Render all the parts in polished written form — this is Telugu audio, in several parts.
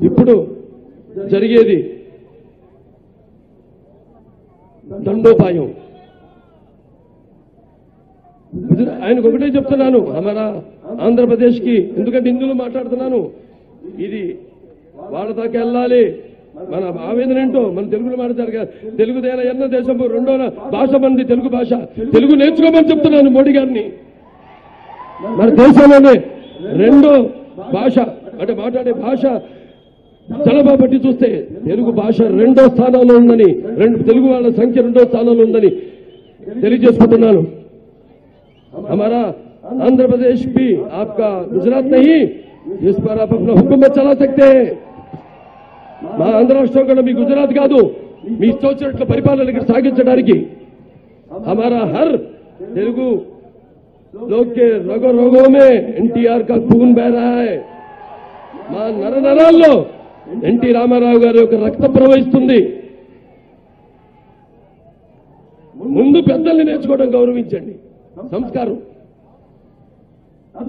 ఇప్పుడు జరిగేది దండోపాయం. ఆయనకు ఒకటే చెప్తున్నాను, హమారా ఆంధ్రప్రదేశ్కి, ఎందుకంటే ఇందులో మాట్లాడుతున్నాను, ఇది వాళ్ళ దాకా వెళ్ళాలి. మన ఆవేదన ఏంటో మన తెలుగులో మాట్లాడతారు కదా, తెలుగుదేన ఎన్న దేశము రెండో భాష మంది తెలుగు భాష, తెలుగు నేర్చుకోమని చెప్తున్నాను మోడీ గారిని. మన దేశంలోనే రెండో భాష అంటే మాట్లాడే భాష జనాభా బట్టి చూస్తే తెలుగు భాష రెండో స్థానంలో ఉందని, తెలుగు వాళ్ళ సంఖ్య రెండో స్థానంలో ఉందని తెలియజేసుకుంటున్నాను. हमारा आंध्र प्रदेश भी आपका गुजरात नहीं, जिस पर आप अपना हुकूमत चला सकते हैं. మా ఆంధ్ర రాష్ట్రం కూడా మీ గుజరాత్ కాదు, మీ తోచినట్లు పరిపాలన ఇక్కడ సాగించడానికి. हमारा हर తెలుగు लोग के रगो रगों में एनटीआर का खून बह रहा है. మా నరనరాల్లో ఎన్టీ రామారావు గారి యొక్క రక్తం ప్రవహిస్తుంది. ముందు పెద్దల్ని నేర్చుకోవడం గౌరవించండి, సంస్కారం.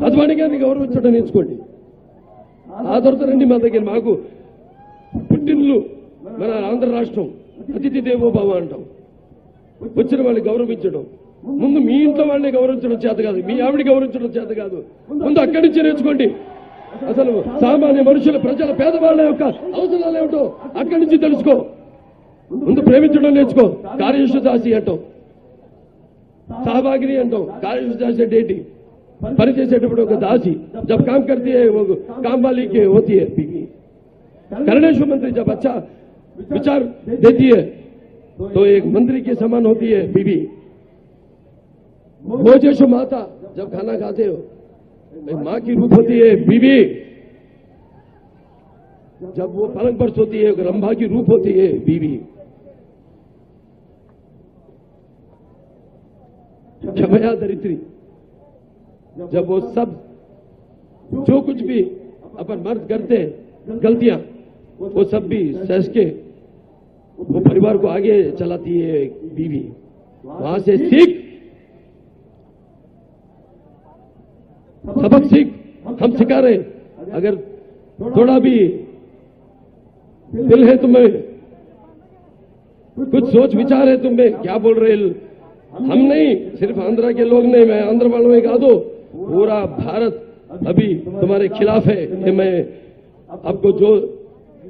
అద్వానీ గారిని గౌరవించడం నేర్చుకోండి. ఆ తర్వాత రండి మా దగ్గర. మాకు పుట్టిల్లు మన ఆంధ్ర రాష్ట్రం, అతిథి దేవోభవ అంటాం. వచ్చిన వాళ్ళని గౌరవించడం, ముందు మీ ఇంట్లో వాళ్ళని గౌరవించడం చేత కాదు, మీ ఆవిడ గౌరవించడం చేత కాదు, ముందు అక్కడి నుంచి నేర్చుకోండి. అసలు సామాన్య మనుషుల, ప్రజల, పేదవాళ్ళ యొక్క అవసరాలు ఏమిటో అక్కడి నుంచి తెలుసుకో. ముందు ప్రేమించడం నేర్చుకో. కార్యశుదాసి అంటాం, सहभागिनी अंटाం. कार्यशुदासी అంటే ఏంటి? పని చేసేటప్పుడు ఒక దాసి, जब काम करती है वो काम वाली के होती है बीवी. कर्णेश्वर मंत्री जब अच्छा विचार देती है तो एक मंत्री के समान होती है बीवी. भोजेशु माता जब खाना खाते हो माँ की रूप होती है बीवी. जब वो पलंग पर सोती है रंभा की रूप होती है बीवी. क्षमया दरिद्री, जब वो सब जो कुछ भी अपन मर्द करते हैं गलतियां, वो सब भी सहज के वो परिवार को आगे चलाती है बीवी. वहां से सीख, सबक सीख. हम सिखा रहे, अगर थोड़ा भी दिल है तुम्हें, कुछ सोच विचार है तुम्हें, क्या बोल रहे हम नहीं, सिर्फ आंध्रा के लोग नहीं, मैं आंध्र वालों में कहा दो, पूरा भारत अभी तुम्हारे खिलाफ है. ये मैं आपको जो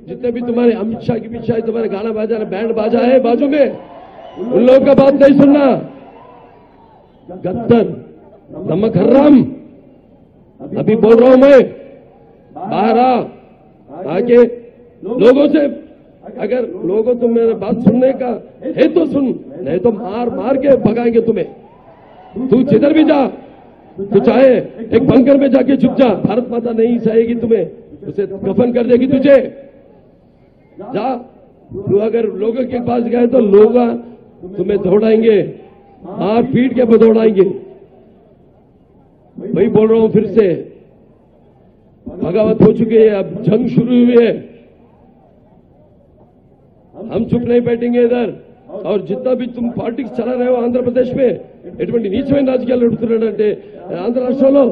जितने भी तुम्हारे अमित शाह की पीछे तुम्हारे गाना बाजा बैंड बाजा है बाजू में, उन लोगों का बात नहीं सुनना. गद्दर, नमक हराम, अभी बोल रहा हूं मैं, बाहर आके लोगों से, अगर लोगों तुम मेरे बात सुनने का है तो सुन, नहीं तो मार मार के भगाएंगे तुम्हें. तू जिधर भी जा, तू चाहे एक बंकर में जाके छुप जा, भारत माता नहीं सहेगी तुम्हें, उसे कफन कर देगी तुझे. जा, तू अगर लोगों के पास गए तो लोग तुम्हें दौड़ाएंगे, मार पीट के दौड़ाएंगे. वही बोल रहा हूं फिर से, बगावत हो चुकी है, अब जंग शुरू हुई है. हम चुप नहीं बैठेंगे इधर. और जितना भी तुम पॉलिटिक्स चला रहे हो आंध्र प्रदेश में, ఎటువంటి నీచమైన రాజకీయాలు నడుపుతున్నాడంటే ఆంధ్ర రాష్ట్రంలో,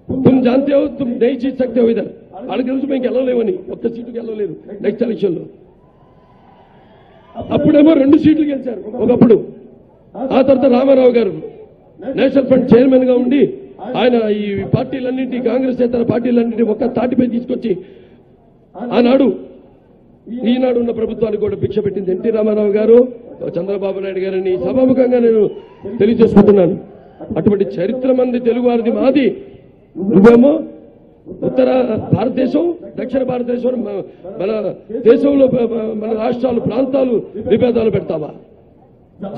तुम जानते हो तुम नहीं जीत सकते हो इधर. వాళ్ళకి తెలుసు మేము గెలవలేమని, ఒక్క సీటుకి గెలవలేరు నెక్స్ట్ ఎలక్షన్ లో. అప్పుడేమో 2 సీట్లు గెలిచారు ఒకప్పుడు. ఆ తర్వాత రామారావు గారు నేషనల్ ఫ్రంట్ చైర్మన్ గా ఉండి ఆయన ఈ పార్టీలన్నింటి, కాంగ్రెస్ ఇతర పార్టీలన్నింటి ఒక్క తాటిపై తీసుకొచ్చి ఆనాడు ఈనాడు ఉన్న ప్రభుత్వానికి కూడా భిక్ష పెట్టింది ఎన్టీ రామారావు గారు, చంద్రబాబు నాయుడు గారిని సభాముఖంగా నేను తెలియజేసుకుంటున్నాను. అటువంటి చరిత్ర మంది తెలుగు వారిది మాది. నువ్వేమో ఉత్తర భారతదేశం, దక్షిణ భారతదేశం, మన దేశంలో మన రాష్ట్రాలు, ప్రాంతాలు విభేదాలు పెడతావా?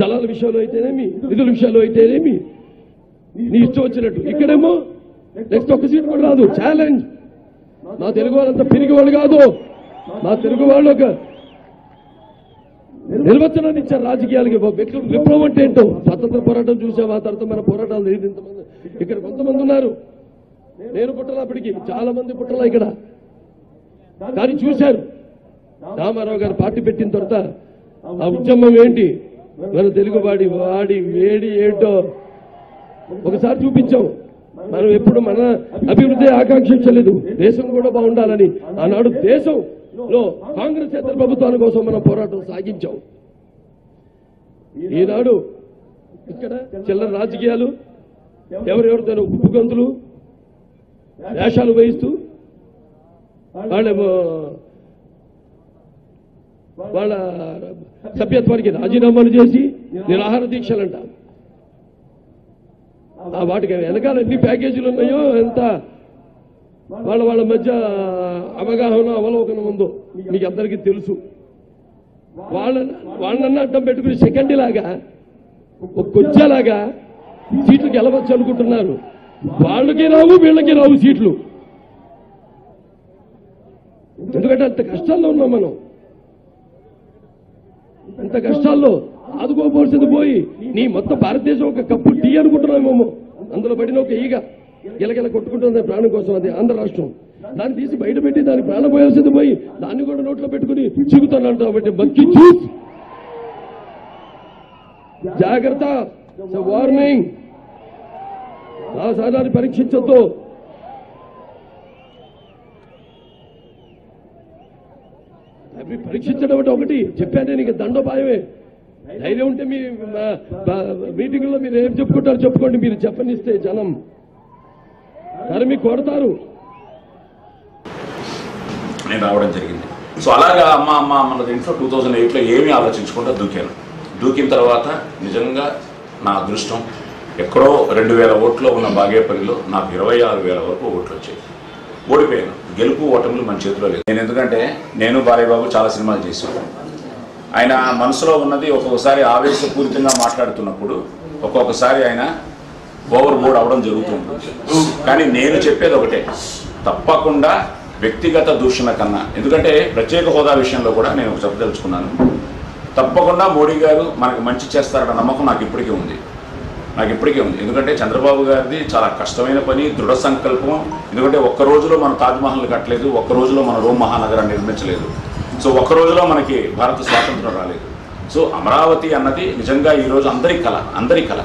జలాల విషయంలో అయితేనేమి, నిధుల విషయంలో అయితేనేమి నీ ఇష్టం వచ్చినట్టు. ఇక్కడేమో నెక్స్ట్ ఒక్క సీట్ కూడా రాదు. ఛాలెంజ్. మా తెలుగు వాళ్ళంతా పిరిగి వాళ్ళు కాదు. మా తెలుగు వాళ్ళు ఒక నిర్వచనాన్ని ఇచ్చారు రాజకీయాలకి. విప్లవం అంటే ఏంటో స్వతంత్ర పోరాటం చూసాం, ఆ తర్వాత మన పోరాటాలు లేదు. ఇంతమంది ఇక్కడ కొంతమంది ఉన్నారు, నేను పుట్టలప్పటికీ చాలా మంది పుట్టలా ఇక్కడ, కానీ చూశారు. రామారావు గారు పార్టీ పెట్టిన తర్వాత ఆ ఉద్యమం ఏంటి, మన తెలుగువాడి వాడి వేడి ఏంటో ఒకసారి చూపించాం. మనం ఎప్పుడు మన అభివృద్ధి ఆకాంక్షించలేదు, దేశం కూడా బాగుండాలని. ఆనాడు దేశంలో కాంగ్రెస్ ఇతర ప్రభుత్వాల కోసం మనం పోరాటం సాగించాం. ఈనాడు ఇక్కడ చిల్లర రాజకీయాలు, ఎవరెవరితో ఉప్పుగంతులు వేషాలు వహిస్తూ వాళ్ళ సభ్యత్వానికి రాజీనామాలు చేసి నిరాహార దీక్షలంట. వాటికి వెనకాల ఎన్ని ప్యాకేజీలు ఉన్నాయో, ఎంత వాళ్ళ మధ్య అవగాహన అవలోకనం ఉందో మీకు అందరికీ తెలుసు. వాళ్ళన్న అడ్డం పెట్టుకుని సెకండ్ లాగా ఒక కొచ్చేలాగా సీట్లు గెలవచ్చు అనుకుంటున్నారు. వాళ్ళకి రావు, వీళ్ళకి రావు సీట్లు. ఎందుకంటే అంత కష్టాల్లో ఉన్నాం మనం. అంత కష్టాల్లో ఆదుకోపోల్సింది పోయి నీ మొత్తం భారతదేశం ఒక కప్పు టీ అనుకుంటున్నామేమో. అందులో పడిన ఒక ఈగ గిలగిల కొట్టుకుంటుంది ప్రాణం కోసం. అది ఆంధ్ర రాష్ట్రం. దాన్ని తీసి బయట పెట్టి దాన్ని ప్రాణం పోయాల్సింది పోయి దాన్ని కూడా నోట్లో పెట్టుకుని చిగుతానంట. కాబట్టి బక్కి చూస్, జాగ్రత్త, వార్నింగ్. సాధారణ పరీక్షించొద్దు. అవి పరీక్షించడం అంటే ఒకటి చెప్పానే, నీకు దండోపాయమే. ధైర్యం ఉంటే మీ మీటింగ్లో మీరు ఏం చెప్పుకుంటారో చెప్పుకోండి. మీరు చెప్పనిస్తే జనం కానీ మీకు కొడతారు. నేను రావడం జరిగింది. సో అలాగా అమ్మ మన దీంట్లో 2008లో ఏమీ ఆలోచించకుండా దూకాను. దూకిన తర్వాత నిజంగా నా అదృష్టం, ఎక్కడో 2000 ఓట్లో ఉన్న బాగేపల్లిలో నాకు 26,000 వరకు ఓట్లు వచ్చాయి. ఓడిపోయాను. గెలుపు ఓటములు మన చేతిలో లేదు. ఎందుకంటే నేను బాలయ్యబాబు చాలా సినిమాలు చేశాను. ఆయన మనసులో ఉన్నది ఒక్కొక్కసారి ఆవేశపూరితంగా మాట్లాడుతున్నప్పుడు ఒక్కొక్కసారి ఆయన ఓవర్ బోర్డ్ అవడం జరుగుతుంది. కానీ నేను చెప్పేది ఒకటే, తప్పకుండా వ్యక్తిగత దూషణ కన్నా, ఎందుకంటే ప్రత్యేక హోదా విషయంలో కూడా నేను చెప్పదలుచుకున్నాను. తప్పకుండా మోడీ గారు మనకు మంచి చేస్తారన్న నమ్మకం నాకు ఇప్పటికీ ఉంది. ఎందుకంటే చంద్రబాబు గారిది చాలా కష్టమైన పని, దృఢ సంకల్పం. ఎందుకంటే ఒక్క రోజులో మన తాజ్మహల్ కట్టలేదు, ఒక్క రోజులో మన రోమ్ మహానగరాన్ని నిర్మించలేదు. సో ఒక్క రోజులో మనకి భారత స్వాతంత్రం రాలేదు. సో అమరావతి అన్నది నిజంగా ఈరోజు అందరి కళ.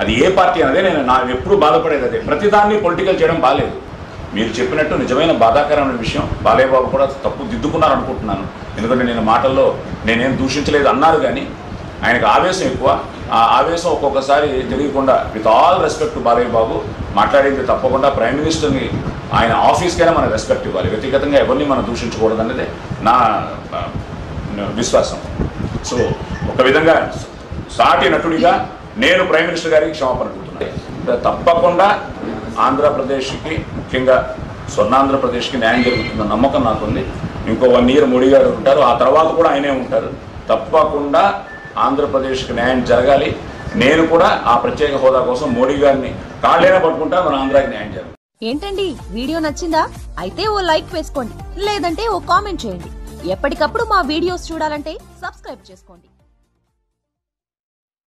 అది ఏ పార్టీ అన్నదే నేను ఎప్పుడు బాధపడేది అదే. ప్రతిదాన్ని పొలిటికల్ చేయడం బాగాలేదు. మీరు చెప్పినట్టు నిజమైన బాధాకరమైన విషయం. బాలయ్యబాబు కూడా తప్పు దిద్దుకున్నారు అనుకుంటున్నాను. ఎందుకంటే నేను మాటల్లో నేనేం దూషించలేదు అన్నారు, కానీ ఆయనకు ఆవేశం ఎక్కువ. ఆ ఆవేశం ఒక్కొక్కసారి తెలియకుండా, విత్ ఆల్ రెస్పెక్ట్ బాలయ్యబాబు మాట్లాడింది తప్పకుండా ప్రైమ్ మినిస్టర్ని, ఆయన ఆఫీస్కైనా మనం రెస్పెక్ట్ ఇవ్వాలి. వ్యక్తిగతంగా ఎవరిని మనం దూషించకూడదు అనేది నా విశ్వాసం. సో ఒక విధంగా సాటి నటుడిగా నేను ప్రైమ్ మినిస్టర్ గారికి క్షమాపణ అడుగుతున్నాను. తప్పకుండా ఆంధ్రప్రదేశ్కి, ముఖ్యంగా స్వర్ణాంధ్రప్రదేశ్కి న్యాయం జరుగుతున్న నమ్మకం నాకుంది. ఇంకో 1 year మోడీ గారు ఉంటారు, ఆ తర్వాత కూడా ఆయనే ఉంటారు. తప్పకుండా ఆంధ్రప్రదేశ్కి న్యాయం జరగాలి. నేను కూడా ఆ ప్రత్యేక హోదా కోసం మోడీ గారిని కాళ్ళైనా పట్టుకుంటా, మన ఆంధ్రాకి న్యాయం జరగాలి. ఏంటండి, వీడియో నచ్చిందా? అయితే ఓ లైక్ వేసుకోండి, లేదంటే ఓ కామెంట్ చేయండి. ఎప్పటికప్పుడు మా వీడియోస్ చూడాలంటే సబ్స్క్రైబ్ చేసుకోండి.